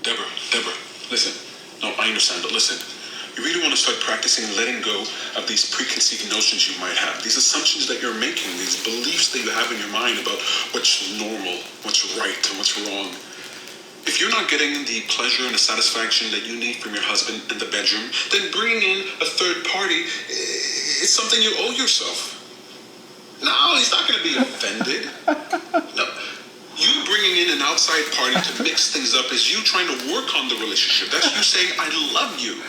Deborah, listen. No, I understand, but listen. You really want to start practicing letting go of these preconceived notions you might have, these assumptions that you're making, these beliefs that you have in your mind about what's normal, what's right, and what's wrong. If you're not getting the pleasure and the satisfaction that you need from your husband in the bedroom, then bringing in a third party is something you owe yourself. No, he's not going to be offended. No. You bringing in an outside party to mix things up is you trying to work on the relationship. That's you saying, I love you.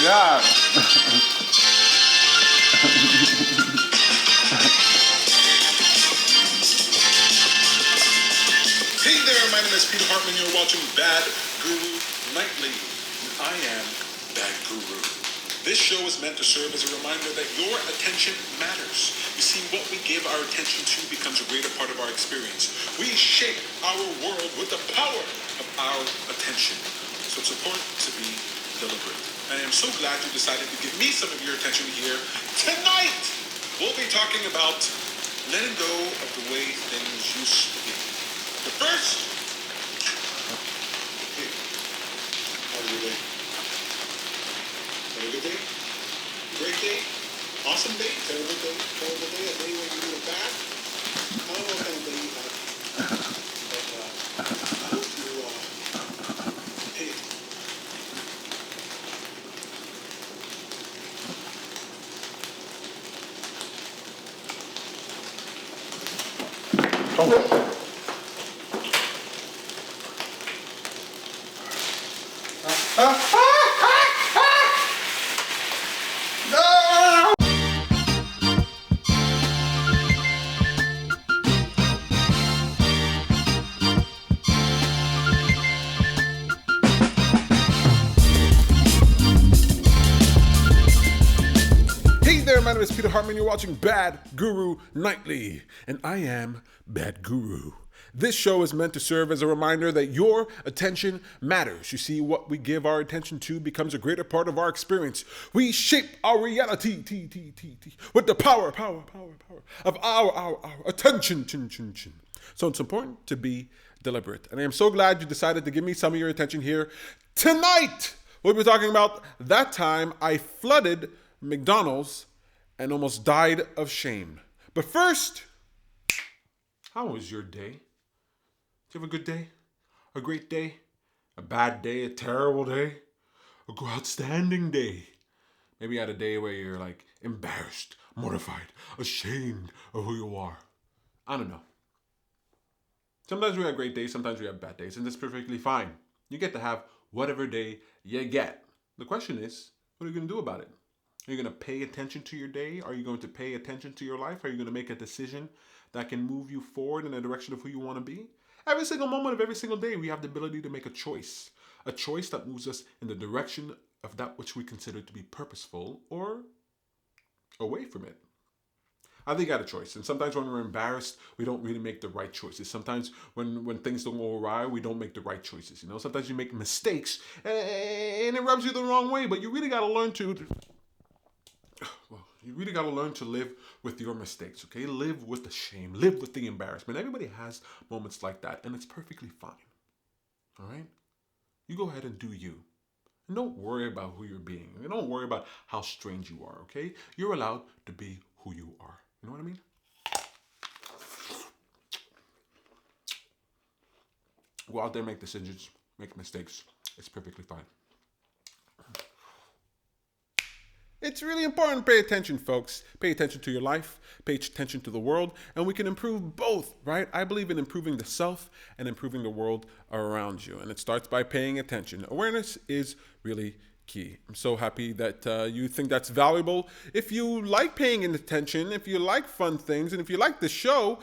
Yeah. Hey there, my name is Peter Hartman. You're watching Bad Guru Nightly. I am Bad Guru. This show is meant to serve as a reminder that your attention matters. You see, what we give our attention to becomes a greater part of our experience. We shape our world with the power of our attention. So it's important to be deliberate. I am so glad you decided to give me some of your attention here. Tonight, we'll be talking about letting go of the way things used to be. But first, hey, how are you doing? Have a good day? Great day? Awesome day? Terrible day? Terrible day? A day when you were bad? I don't know what kind of day you had. But I hope you hey. My name is Peter Hartman. You're watching Bad Guru Nightly, and I am Bad Guru. This show is meant to serve as a reminder that your attention matters. You see, what we give our attention to becomes a greater part of our experience. We shape our reality with the power of our attention. So it's important to be deliberate. And I am so glad you decided to give me some of your attention here. Tonight, we'll be talking about that time I flooded McDonald's and almost died of shame. But first, how was your day? Did you have a good day? A great day? A bad day? A terrible day? A outstanding day? Maybe you had a day where you're like embarrassed, mortified, ashamed of who you are. I don't know. Sometimes we have great days, sometimes we have bad days, and that's perfectly fine. You get to have whatever day you get. The question is, what are you going to do about it? Are you going to pay attention to your day? Are you going to pay attention to your life? Are you going to make a decision that can move you forward in the direction of who you want to be? Every single moment of every single day, we have the ability to make a choice that moves us in the direction of that which we consider to be purposeful or away from it. I think I had a choice. And sometimes when we're embarrassed, we don't really make the right choices. Sometimes when things don't go awry, we don't make the right choices. Sometimes you make mistakes and it rubs you the wrong way, but you really got to learn to... Well, you really got to learn to live with your mistakes, okay? Live with the shame. Live with the embarrassment. Everybody has moments like that, and it's perfectly fine, all right? You go ahead and do you. And don't worry about who you're being. And don't worry about how strange you are, okay? You're allowed to be who you are. You know what I mean? Go out there, make decisions, make mistakes. It's perfectly fine. It's really important to pay attention, folks. Pay attention to your life, pay attention to the world, and we can improve both, right? I believe in improving the self and improving the world around you, and it starts by paying attention. Awareness is really key. I'm so happy that you think that's valuable. If you like paying attention, if you like fun things, and if you like the show,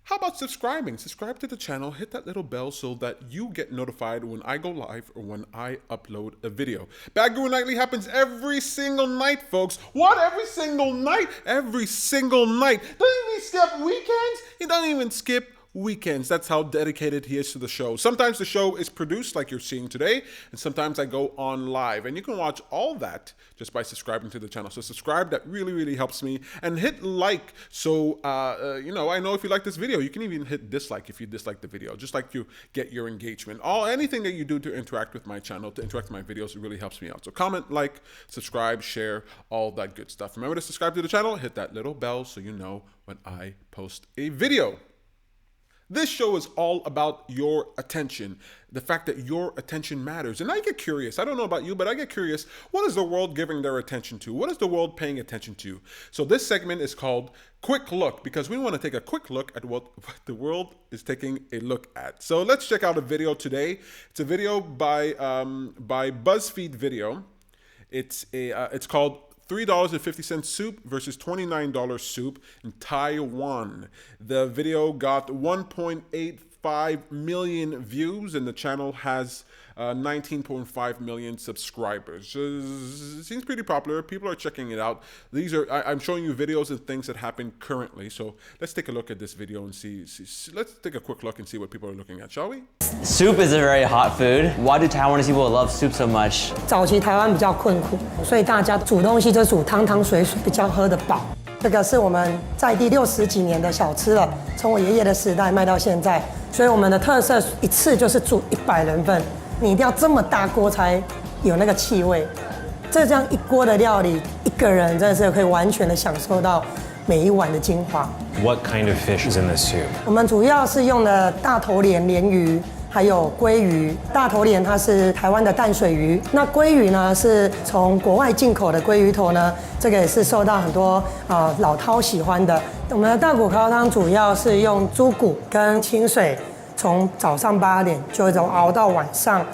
how about subscribing? Subscribe to the channel, hit that little bell so that you get notified when I go live or when I upload a video. Bad Guru Nightly happens every single night, folks. What? Every single night? Every single night. Don't even skip weekends. You don't even skip weekends. That's how dedicated he is to the show. Sometimes the show is produced like you're seeing today, and sometimes I go on live. And you can watch all that just by subscribing to the channel. So subscribe, that really, really helps me. And hit like, so, I know if you like this video. You can even hit dislike if you dislike the video, just like you get your engagement. Anything that you do to interact with my channel, to interact with my videos, it really helps me out. So comment, like, subscribe, share, all that good stuff. Remember to subscribe to the channel, hit that little bell so you know when I post a video. This show is all about your attention, the fact that your attention matters. And I get curious. I don't know about you, but I get curious. What is the world giving their attention to? What is the world paying attention to? So this segment is called Quick Look, because we want to take a quick look at what the world is taking a look at. So let's check out a video today. It's a video by BuzzFeedVideo. It's called $3.50 soup versus $29 soup in Taiwan. The video got 1.85 million views, and the channel has 19.5 million subscribers. It seems pretty popular. People are checking it out. I'm showing you videos and things that happen currently. So let's take a look at this video and see. Let's take a quick look and see what people are looking at, shall we? Soup is a very hot food. Why do Taiwanese people love soup so much? 早期台湾比较困苦，所以大家煮东西就煮汤汤水水，比较喝得饱。这个是我们在地60几年的小吃了，从我爷爷的时代卖到现在，所以我们的特色一次就是煮100人份。你一定要这么大锅才有那个气味。这样一锅的料理，一个人真的是可以完全的享受到每一碗的精华。What kind of fish is in this soup? 我们主要是用的大头鲢鲢鱼，还有鲑鱼。大头鲢它是台湾的淡水鱼，那鲑鱼呢是从国外进口的鲑鱼头呢，这个也是受到很多老饕喜欢的。我们的大骨高汤主要是用猪骨跟清水。从早上8点就一直熬到晚上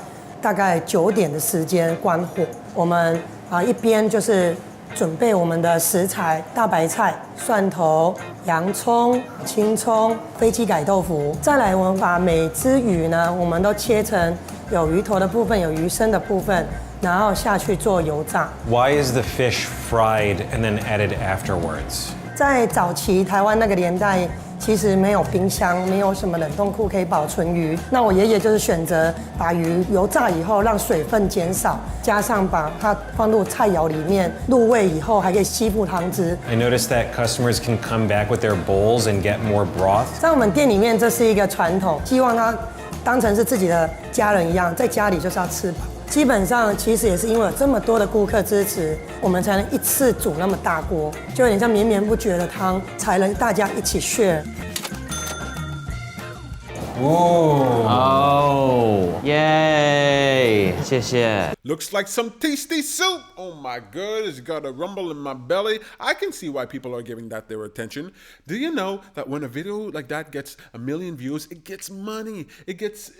大概9点的时间关火。我们一边就是准备我们的食材，大白菜、蒜头、洋葱、青葱、飞机改豆腐。再来，我们把每只鱼呢，我们都切成有鱼头的部分，有鱼身的部分，然后下去做油炸。Why is the fish fried and then added afterwards? 在早期台湾那个年代。其实没有冰箱，没有什么冷冻库可以保存鱼。那我爷爷就是选择把鱼油炸以后，让水分减少，加上把它放入菜肴里面，入味以后还可以吸附汤汁。I noticed that customers can come back with their bowls and get more broth. 在我们店里面，这是一个传统，希望它当成是自己的家人一样，在家里就是要吃饱。基本上其实也是因为有这么多的顾客支持，我们才能一次煮那么大锅，就有点像绵绵不绝的汤，才能大家一起 share。Oh, yay! 谢谢。 Looks like some tasty soup. Oh my goodness, got a rumble in my belly. I can see why people are giving that their attention. Do you know that when a video like that gets 1 million views, it gets money, it gets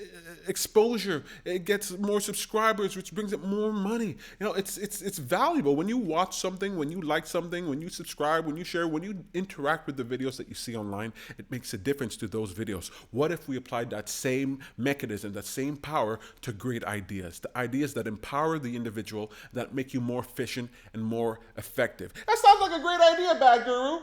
exposure, it gets more subscribers, which brings it more money. You know, it's valuable when you watch something, when you like something, when you subscribe, when you share, when you interact with the videos that you see online. It makes a difference to those videos. What if we applied that same mechanism, that same power to great ideas, the ideas that empower the individual, that make you more efficient and more effective? That sounds like a great idea, Bad Guru.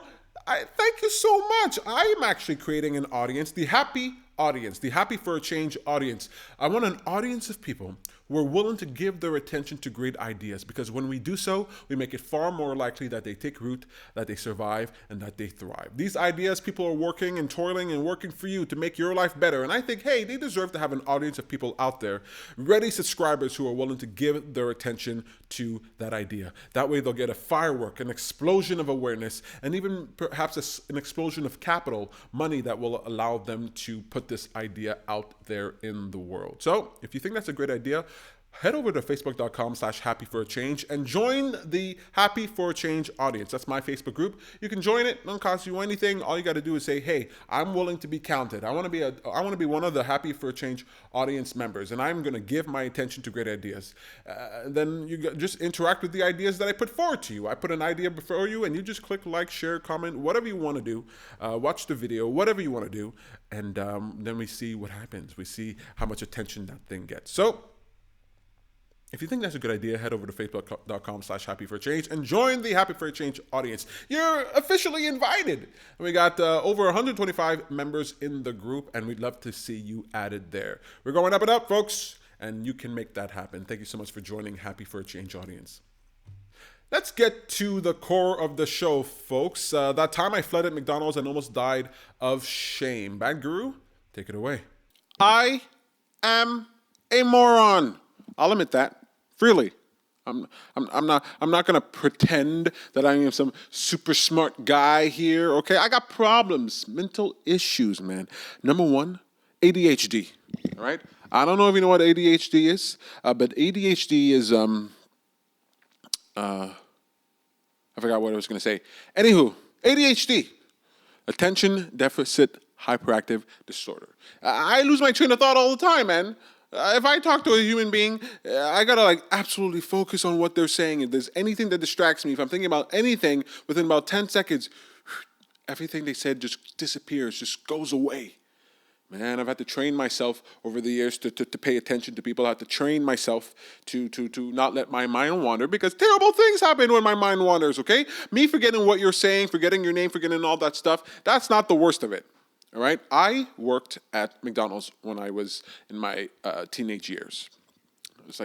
Thank you so much. I am actually creating an audience, the happy audience, the happy for a change audience. I want an audience of people who are willing to give their attention to great ideas, because when we do so, we make it far more likely that they take root, that they survive, and that they thrive. These ideas, people are working and toiling and working for you to make your life better. And I think, hey, they deserve to have an audience of people out there, ready subscribers who are willing to give their attention to that idea. That way they'll get a firework, an explosion of awareness, and even perhaps an explosion of capital, money that will allow them to put this idea out there in the world. So if you think that's a great idea, head over to facebook.com/happyforachange and join the Happy for a Change audience. That's my Facebook group. You can join it. It doesn't cost you anything. All you got to do is say, hey, I'm willing to be counted. I want to be one of the Happy for a Change audience members, and I'm going to give my attention to great ideas. Then you just interact with the ideas that I put forward to you. I put an idea before you, and you just click like, share, comment, whatever you want to do. Watch the video, whatever you want to do, and then we see what happens. We see how much attention that thing gets. So If you think that's a good idea, head over to facebook.com/happyforchange and join the Happy for a Change audience. You're officially invited. We got over 125 members in the group, and we'd love to see you added there. We're going up and up, folks, and you can make that happen. Thank you so much for joining Happy for a Change audience. Let's get to the core of the show, folks. That time I fled at McDonald's and almost died of shame. Bad Guru, take it away. I am a moron. I'll admit that. Freely. I'm not gonna pretend that I am some super smart guy here, okay? I got problems, mental issues, man. Number one, ADHD, all right? I don't know if you know what ADHD is, but ADHD is, I forgot what I was gonna say. Anywho, ADHD, attention deficit hyperactive disorder. I lose my train of thought all the time, man. If I talk to a human being, I gotta absolutely focus on what they're saying. If there's anything that distracts me, if I'm thinking about anything, within about 10 seconds, everything they said just disappears, just goes away. Man, I've had to train myself over the years to pay attention to people. I have to train myself to not let my mind wander, because terrible things happen when my mind wanders, okay? Me forgetting what you're saying, forgetting your name, forgetting all that stuff, that's not the worst of it. All right, I worked at McDonald's when I was in my teenage years. I was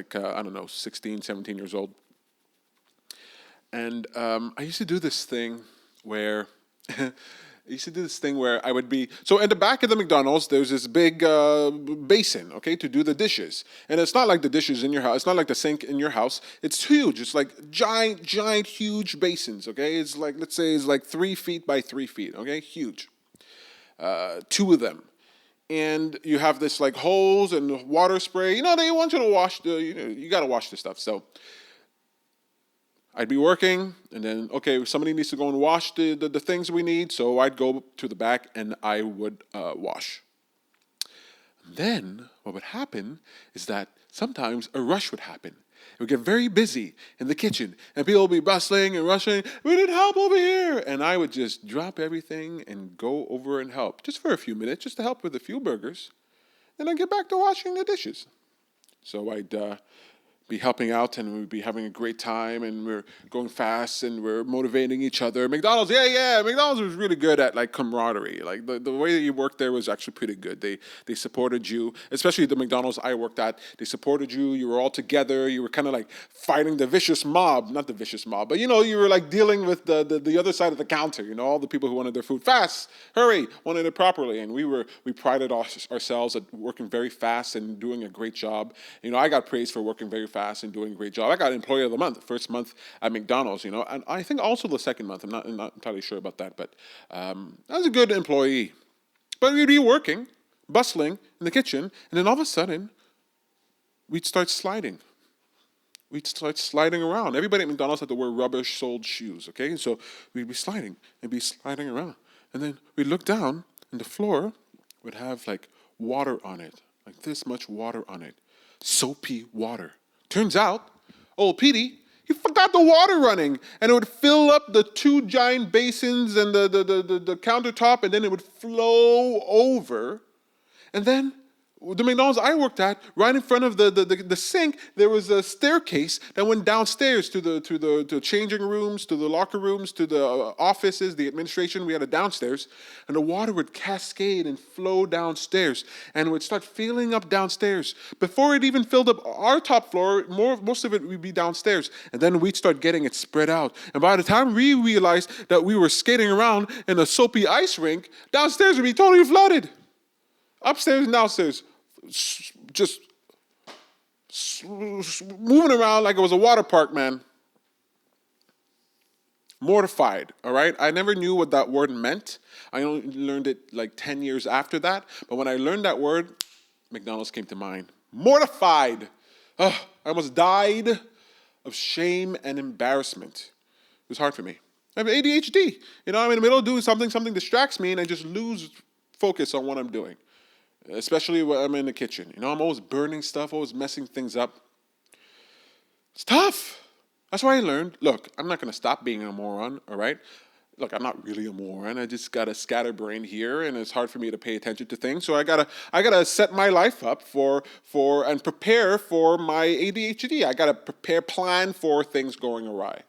16, 17 years old. And I used to do this thing where I would be, so at the back of the McDonald's, there's this big basin, okay, to do the dishes. And it's not like the dishes in your house, it's not like the sink in your house. It's huge. It's like giant, huge basins, okay? It's like, let's say it's like 3 feet by 3 feet, okay? Huge. 2 of them, and you have this hose and water spray. They want you to wash you got to wash the stuff. So I'd be working, and then somebody needs to go and wash the things we need. So I'd go to the back and I would wash. And then what would happen is that sometimes a rush would happen. It would get very busy in the kitchen, and people would be bustling and rushing. We need help over here. And I would just drop everything and go over and help, just for a few minutes, just to help with a few burgers. Then I'd get back to washing the dishes. So I'd be helping out, and we'd be having a great time, and we're going fast, and we're motivating each other. McDonald's, McDonald's was really good at camaraderie. The way that you worked there was actually pretty good. They supported you, especially the McDonald's I worked at. They supported you. You were all together. You were kind of fighting the vicious mob, not the vicious mob, but you were dealing with the other side of the counter. All the people who wanted their food fast, hurry, wanted it properly, and we prided ourselves at working very fast and doing a great job. I got praised for working very fast and doing a great job. I got Employee of the Month, first month at McDonald's, and I think also the second month. I'm not entirely sure about that, but I was a good employee. But we'd be working, bustling in the kitchen, and then all of a sudden, we'd start sliding. We'd start sliding around. Everybody at McDonald's had to wear rubber-soled shoes, okay? So we'd be sliding and be sliding around. And then we'd look down, and the floor would have water on it, this much water on it, soapy water. Turns out, old Petey, he forgot the water running, and it would fill up the 2 giant basins and the countertop, and then it would flow over. And then the McDonald's I worked at, right in front of the sink, there was a staircase that went downstairs to the changing rooms, to the locker rooms, to the offices, the administration. We had a downstairs, and the water would cascade and flow downstairs, and it would start filling up downstairs. Before it even filled up our top floor, most of it would be downstairs, and then we'd start getting it spread out. And by the time we realized that we were skating around in a soapy ice rink, downstairs would be totally flooded. Upstairs and downstairs, just moving around like it was a water park, man. Mortified, all right? I never knew what that word meant. I only learned it 10 years after that. But when I learned that word, McDonald's came to mind. Mortified. I almost died of shame and embarrassment. It was hard for me. I have ADHD. I'm in the middle of doing something distracts me, and I just lose focus on what I'm doing. Especially when I'm in the kitchen. I'm always burning stuff, always messing things up. It's tough. That's why I learned, look, I'm not going to stop being a moron, all right? look, I'm not really a moron. I just got a scatterbrain here, and it's hard for me to pay attention to things. So I gotta set my life up and prepare for my ADHD. I gotta plan for things going awry.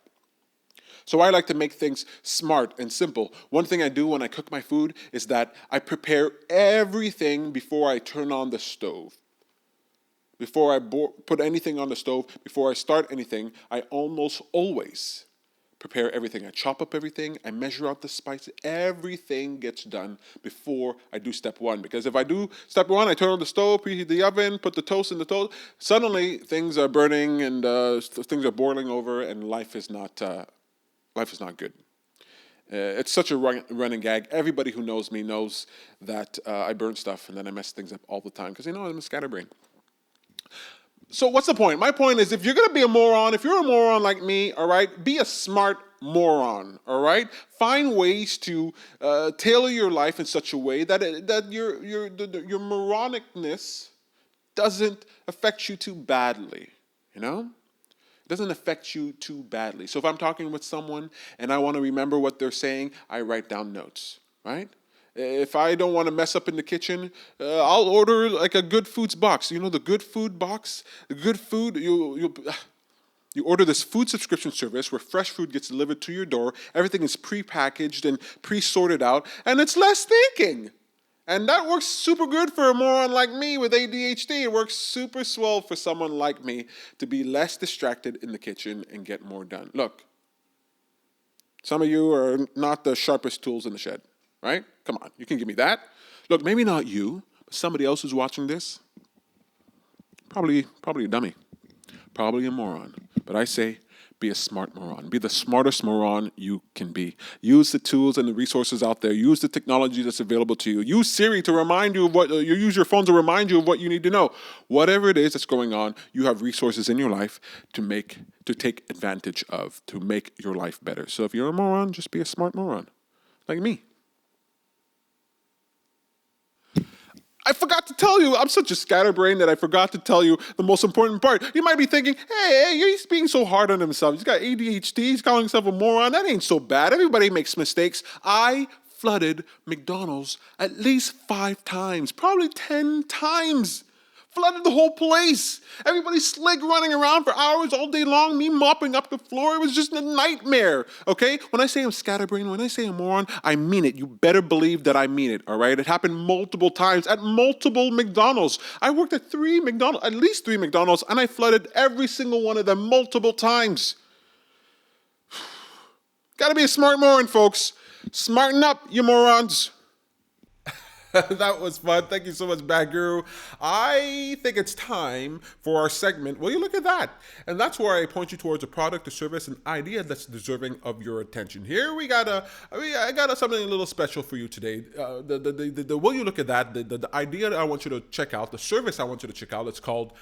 So I like to make things smart and simple. One thing I do when I cook my food is that I prepare everything before I turn on the stove. Before I put anything on the stove, before I start anything, I almost always prepare everything. I chop up everything, I measure out the spices, everything gets done before I do step one. Because if I do step one, I turn on the stove, preheat the oven, put the toast in the toast, suddenly things are burning and things are boiling over, and life is not good. It's such a running gag. Everybody who knows me knows that I burn stuff and then I mess things up all the time because I'm a scatterbrain. So what's the point? My point is, if you're going to be a moron, if you're a moron like me, all right, be a smart moron, all right? Find ways to tailor your life in such a way that your moronicness doesn't affect you too badly, you know? It doesn't affect you too badly. So if I'm talking with someone and I want to remember what they're saying, I write down notes, right? If I don't want to mess up in the kitchen, I'll order like a GoodFood's box. You know the GoodFood box? The GoodFood, you order this food subscription service where fresh food gets delivered to your door. Everything is pre-packaged and pre-sorted out, and it's less thinking. And that works super good for a moron like me with ADHD. It works super swell for someone like me to be less distracted in the kitchen and get more done. Look, some of you are not the sharpest tools in the shed. Right? Come on, you can give me that. Look, maybe not you, but somebody else who's watching this. Probably a dummy. Probably a moron. But I say, be a smart moron. Be the smartest moron you can be. Use the tools and the resources out there. Use the technology that's available to you. Use Siri to remind you of what, use your phone to remind you of what you need to know. Whatever it is that's going on, you have resources in your life to take advantage of, to make your life better. So if you're a moron, just be a smart moron. Like me. I forgot to tell you, I'm such a scatterbrain that I forgot to tell you the most important part. You might be thinking, hey, he's being so hard on himself. He's got ADHD, he's calling himself a moron. That ain't so bad. Everybody makes mistakes. I flooded McDonald's at least 5 times, probably 10 times. Flooded the whole place. Everybody slick running around for hours all day long, me mopping up the floor. It was just a nightmare, okay? When I say I'm scatterbrained, when I say I'm moron, I mean it. You better believe that I mean it, all right? It happened multiple times at multiple McDonald's. I worked at at least three McDonald's, and I flooded every single one of them multiple times. Gotta be a smart moron, folks. Smarten up, you morons. That was fun. Thank you so much, Bad Guru. I think it's time for our segment. Will you look at that? And that's where I point you towards a product, a service, an idea that's deserving of your attention. Here I got something a little special for you today. Will you look at that? The idea that I want you to check out, the service I want you to check out, it's called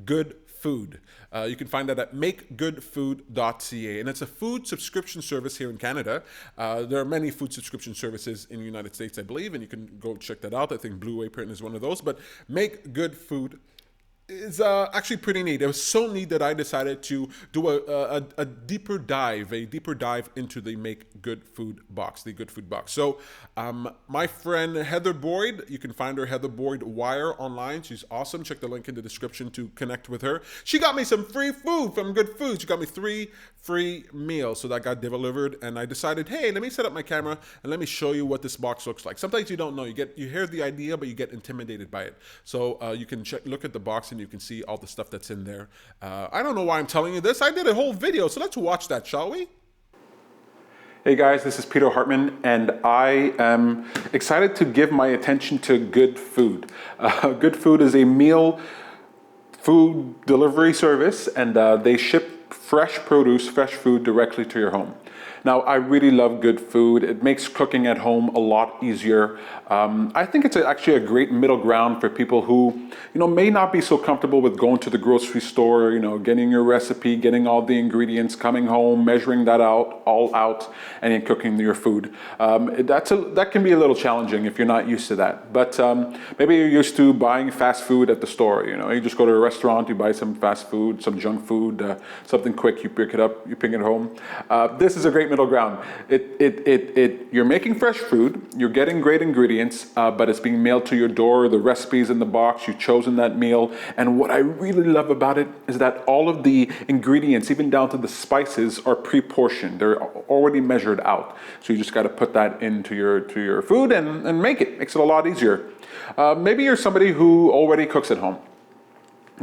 GoodFood. You can find that at makegoodfood.ca, and it's a food subscription service here in Canada. There are many food subscription services in the United States, I believe, and you can go check that out. I think Blue Apron is one of those, but Make Good Food is actually pretty neat. It was so neat that I decided to do a deeper dive into the Make Good Food box, the GoodFood box. So my friend Heather Boyd, you can find her Heather Boyd Wire online. She's awesome. Check the link in the description to connect with her. She got me some free food from GoodFood. She got me 3 free meals, so that got delivered, and I decided, hey, let me set up my camera and let me show you what this box looks like. Sometimes you don't know. You hear the idea, but you get intimidated by it. So you can look at the box and you can see all the stuff that's in there. I don't know why I'm telling you this. I did a whole video, so let's watch that, shall we? Hey guys, this is Peter Hartman, and I am excited to give my attention to GoodFood. GoodFood is a meal food delivery service, and they ship fresh produce, fresh food directly to your home. Now, I really love GoodFood. It makes cooking at home a lot easier. I think it's actually a great middle ground for people who, may not be so comfortable with going to the grocery store, getting your recipe, getting all the ingredients, coming home, measuring that all out, and then cooking your food. That can be a little challenging if you're not used to that. But maybe you're used to buying fast food at the store. You just go to a restaurant, you buy some fast food, some junk food, something quick, you pick it up, you bring it home. This is a great middle ground. You're making fresh food, you're getting great ingredients, but it's being mailed to your door. The recipe's in the box, you've chosen that meal. And what I really love about it is that all of the ingredients, even down to the spices, are pre-portioned. They're already measured out. So you just got to put that into your food and make it. Makes it a lot easier. Maybe you're somebody who already cooks at home.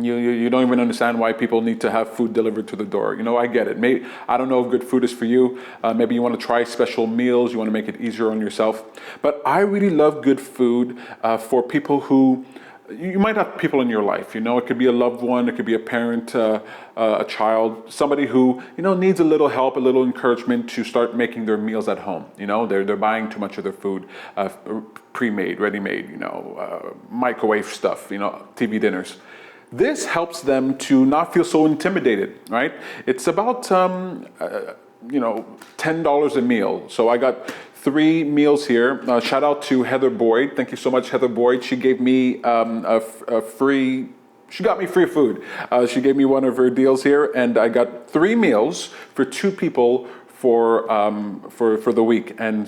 You don't even understand why people need to have food delivered to the door. You know, I get it. Maybe, I don't know if good food is for you. Maybe you want to try special meals. You want to make it easier on yourself. But I really love good food for people who, you might have people in your life, you know, it could be a loved one, it could be a parent, a child, somebody who, you know, needs a little help, a little encouragement to start making their meals at home. You know, they're buying too much of their food pre-made, ready-made, you know, microwave stuff, you know, TV dinners. This helps them to not feel so intimidated, right? It's about, you know, $10 a meal. So I got 3 meals here. Shout out to Heather Boyd. Thank you so much, Heather Boyd. She gave me she got me free food. She gave me one of her deals here, and I got 3 meals for 2 people for the week, and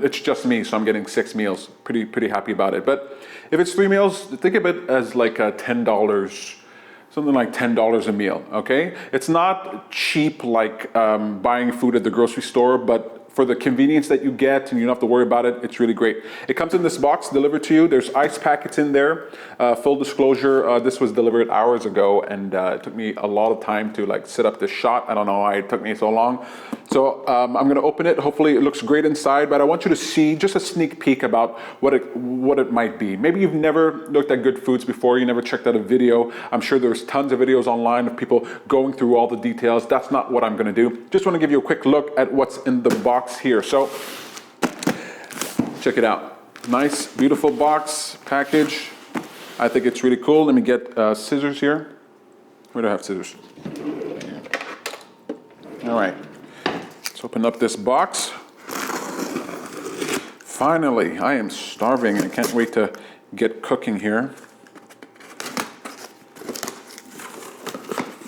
it's just me, so I'm getting 6 meals. Pretty happy about it. But if it's 3 meals, think of it as like $10, something like $10 a meal. Okay, it's not cheap like buying food at the grocery store, but for the convenience that you get and you don't have to worry about it, it's really great. It comes in this box delivered to you. There's ice packets in there. Full disclosure, this was delivered hours ago, and it took me a lot of time to like set up this shot. I don't know why it took me so long. So I'm gonna open it. Hopefully it looks great inside, but I want you to see just a sneak peek about what it might be. Maybe you've never looked at Good Foods before, you never checked out a video. I'm sure there's tons of videos online of people going through all the details. That's not what I'm gonna do. Just wanna give you a quick look at what's in the box here. So check it out. Nice, beautiful box package. I think it's really cool. Let me get scissors here. Where do I have scissors? All right. Let's open up this box. Finally, I am starving. I can't wait to get cooking here.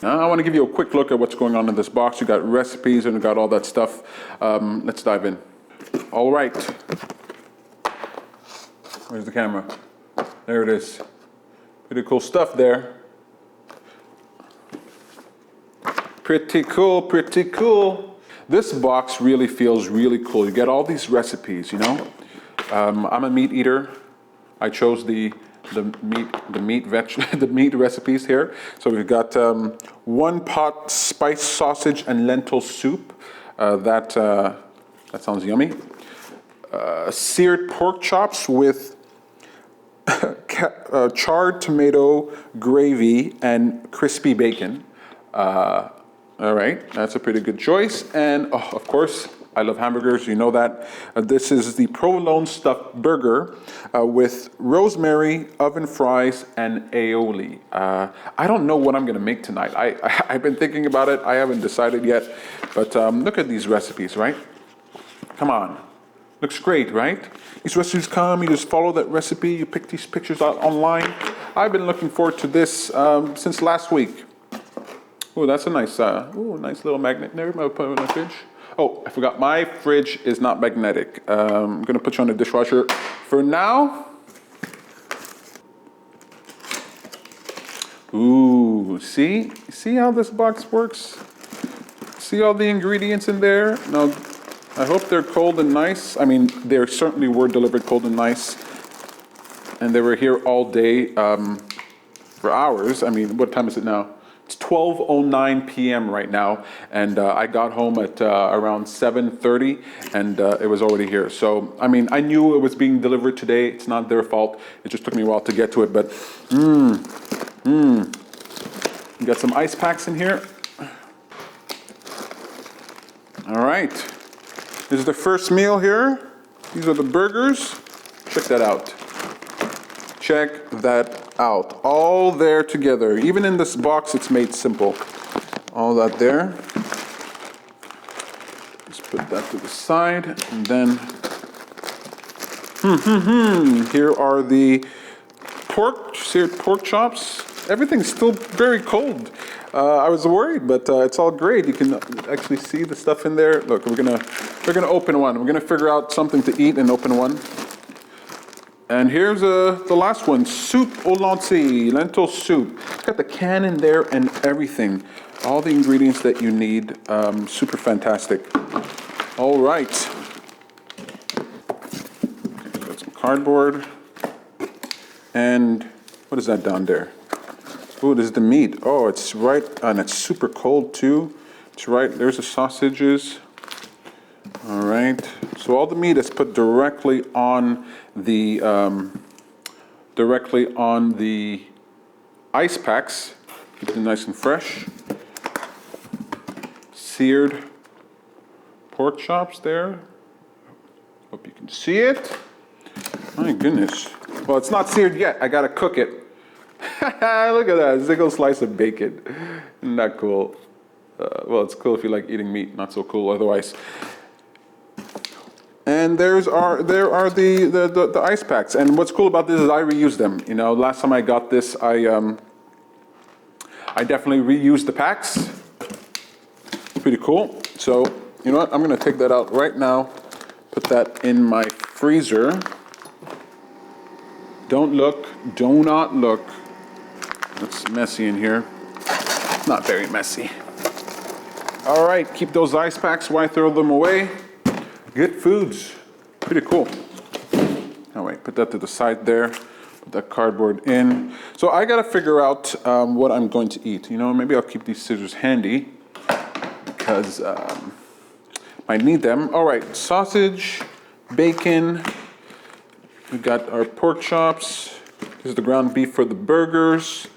Now I want to give you a quick look at what's going on in this box. You got recipes and you got all that stuff. Let's dive in. All right. Where's the camera? There it is. Pretty cool stuff there. Pretty cool, pretty cool. This box really feels really cool. You get all these recipes, you know. I'm a meat eater. I chose the meat recipes here. So we've got 1 pot spiced sausage and lentil soup. That sounds yummy. Seared pork chops with charred tomato gravy and crispy bacon. All right, that's a pretty good choice. And of course, I love hamburgers, you know that. This is the provolone stuffed burger with rosemary, oven fries, and aioli. I don't know what I'm gonna make tonight. I've been thinking about it. I haven't decided yet, but look at these recipes, right? Come on, looks great, right? These recipes come, you just follow that recipe, you pick these pictures out online. I've been looking forward to this since last week. Oh, that's a nice little magnet there. I'm gonna put it in the fridge. Oh, I forgot, my fridge is not magnetic. I'm gonna put you on the dishwasher for now. Ooh, see how this box works? See all the ingredients in there? Now, I hope they're cold and nice. I mean, they certainly were delivered cold and nice. And they were here all day for hours. I mean, what time is it now? It's 12:09 p.m. right now, and I got home at around 7:30, and it was already here. So, I mean, I knew it was being delivered today. It's not their fault. It just took me a while to get to it, but You got some ice packs in here. All right. This is the first meal here. These are the burgers. Check that out. Check that out. All there together. Even in this box, it's made simple. All that there. Let's put that to the side. And then, here are the seared pork chops. everything's still very cold. I was worried, but it's all great. You can actually see the stuff in there. Look, we're gonna open one. We're gonna figure out something to eat and open one. And here's the last one, soup au lentilles, lentil soup. It's got the can in there and everything. All the ingredients that you need, super fantastic. All right. Okay, got some cardboard. And what is that down there? Oh, this is the meat. Oh, it's right, and it's super cold too. It's right, there's the sausages. All right, so all the meat is put directly on the ice packs. Keep them nice and fresh. Seared pork chops there. Hope you can see it. My goodness. Well, it's not seared yet. I gotta cook it. Look at that, a single slice of bacon. Isn't that cool? Well, it's cool if you like eating meat. Not so cool otherwise. And there are the ice packs. And what's cool about this is I reuse them. You know, last time I got this, I definitely reused the packs. Pretty cool. So, you know what? I'm gonna take that out right now. Put that in my freezer. Don't look. Do not look. It's messy in here. Not very messy. All right, keep those ice packs. Why throw them away? Good foods. Pretty cool. All right, put that to the side there. Put that cardboard in. So I gotta figure out what I'm going to eat. You know, maybe I'll keep these scissors handy because I need them. All right, sausage, bacon. We got our pork chops. This is the ground beef for the burgers.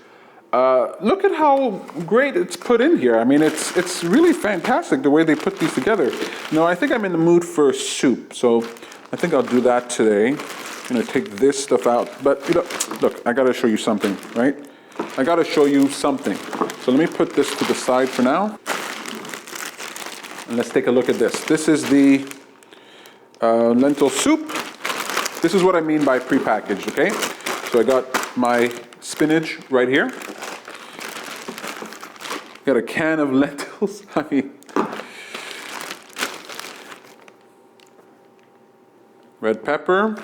Look at how great it's put in here. I mean, it's really fantastic the way they put these together. You know, I think I'm in the mood for soup, so I think I'll do that today. I'm gonna take this stuff out, but you know, look, I gotta show you something, right? I gotta show you something. So let me put this to the side for now. And let's take a look at this. This is the lentil soup. This is what I mean by prepackaged, okay? So I got my spinach right here. Got a can of lentils. I mean, red pepper.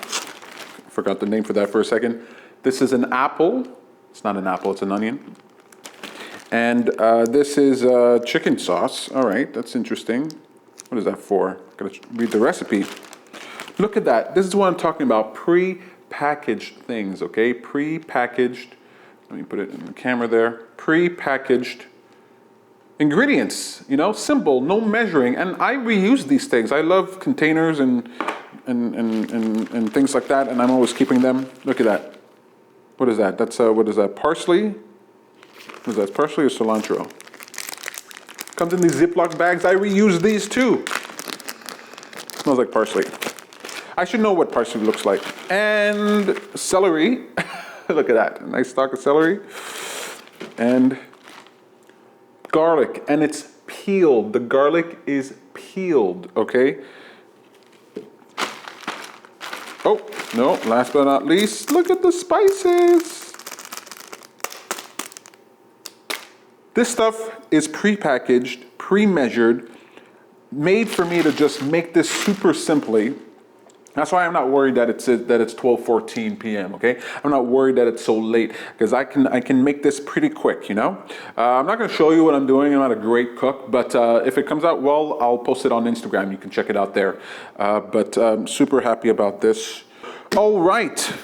Forgot the name for that for a second. This is an apple. It's not an apple, it's an onion. And this is chicken sauce. All right, that's interesting. What is that for? Gotta read the recipe. Look at that. This is what I'm talking about. Pre-packaged things, okay? Pre-packaged. Let me put it in the camera there. Pre-packaged ingredients, you know, simple, no measuring. And I reuse these things. I love containers and things like that, and I'm always keeping them. Look at that. What is that? That's, what is that, parsley? What is that, parsley or cilantro? Comes in these Ziploc bags. I reuse these too. Smells like parsley. I should know what parsley looks like. And celery. Look at that, a nice stalk of celery. And garlic, and it's peeled. The garlic is peeled, okay? Oh, no, last but not least, look at the spices. This stuff is pre-packaged, pre-measured, made for me to just make this super simply. That's why I'm not worried that it's 12:14 p.m. Okay, I'm not worried that it's so late because I can make this pretty quick. You know, I'm not going to show you what I'm doing. I'm not a great cook, but if it comes out well, I'll post it on Instagram. You can check it out there. But I'm super happy about this. All right,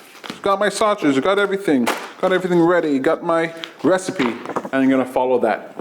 got my sausages, got everything ready. Got my recipe, and I'm going to follow that.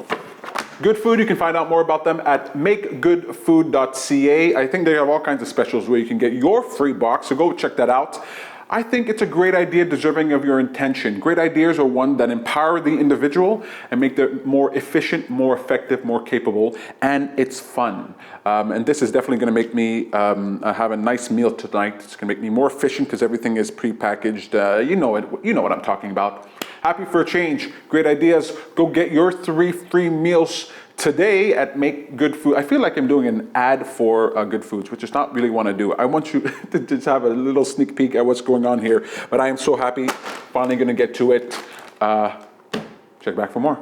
Good Food, you can find out more about them at makegoodfood.ca. I think they have all kinds of specials where you can get your free box, so go check that out. I think it's a great idea deserving of your intention. Great ideas are one that empower the individual and make them more efficient, more effective, more capable, and it's fun. And this is definitely gonna make me have a nice meal tonight. It's gonna make me more efficient because everything is pre-packaged. You know what I'm talking about. Happy for a change, great ideas. Go get your 3 free meals today at Make Good Food. I feel like I'm doing an ad for Good Foods, which is not really what I do. I want you to just have a little sneak peek at what's going on here. But I am so happy, finally gonna get to it. Check back for more.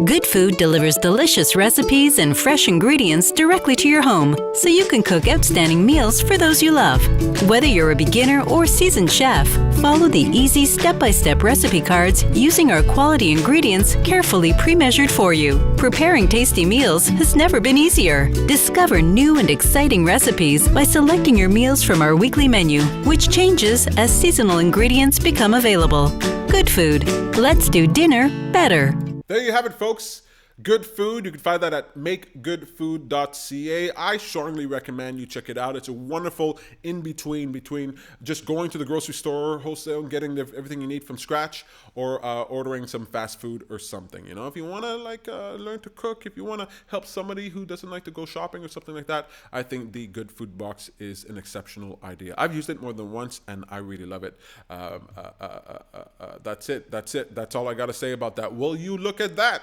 GoodFood delivers delicious recipes and fresh ingredients directly to your home, so you can cook outstanding meals for those you love. Whether you're a beginner or seasoned chef, follow the easy step-by-step recipe cards using our quality ingredients carefully pre-measured for you. Preparing tasty meals has never been easier. Discover new and exciting recipes by selecting your meals from our weekly menu, which changes as seasonal ingredients become available. GoodFood. Let's do dinner better. There you have it, folks. Good Food. You can find that at makegoodfood.ca. I strongly recommend you check it out. It's a wonderful in-between between just going to the grocery store, wholesale, and getting everything you need from scratch, or ordering some fast food or something. You know, if you want to learn to cook, if you want to help somebody who doesn't like to go shopping or something like that, I think the Good Food box is an exceptional idea. I've used it more than once, and I really love it. That's it. That's all I got to say about that. Will you look at that?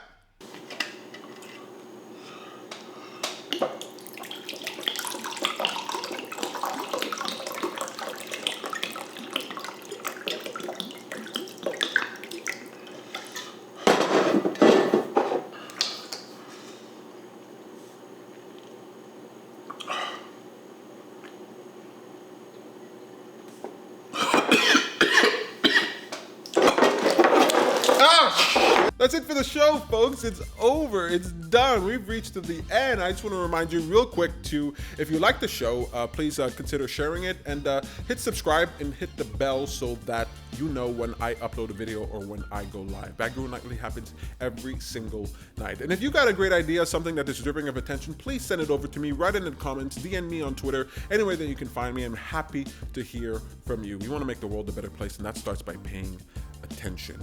That's it for the show, folks. It's over. It's done. We've reached to the end. I just want to remind you real quick to, if you like the show, please consider sharing it and hit subscribe and hit the bell so that you know when I upload a video or when I go live. Bad Guru Nightly happens every single night. And if you got a great idea, something that is deserving of attention, please send it over to me. Write it in the comments, DM me on Twitter, any way that you can find me. I'm happy to hear from you. We want to make the world a better place, and that starts by paying attention.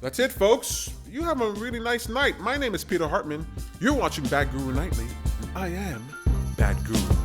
That's it, folks. You have a really nice night. My name is Peter Hartman. You're watching Bad Guru Nightly, and I am Bad Guru.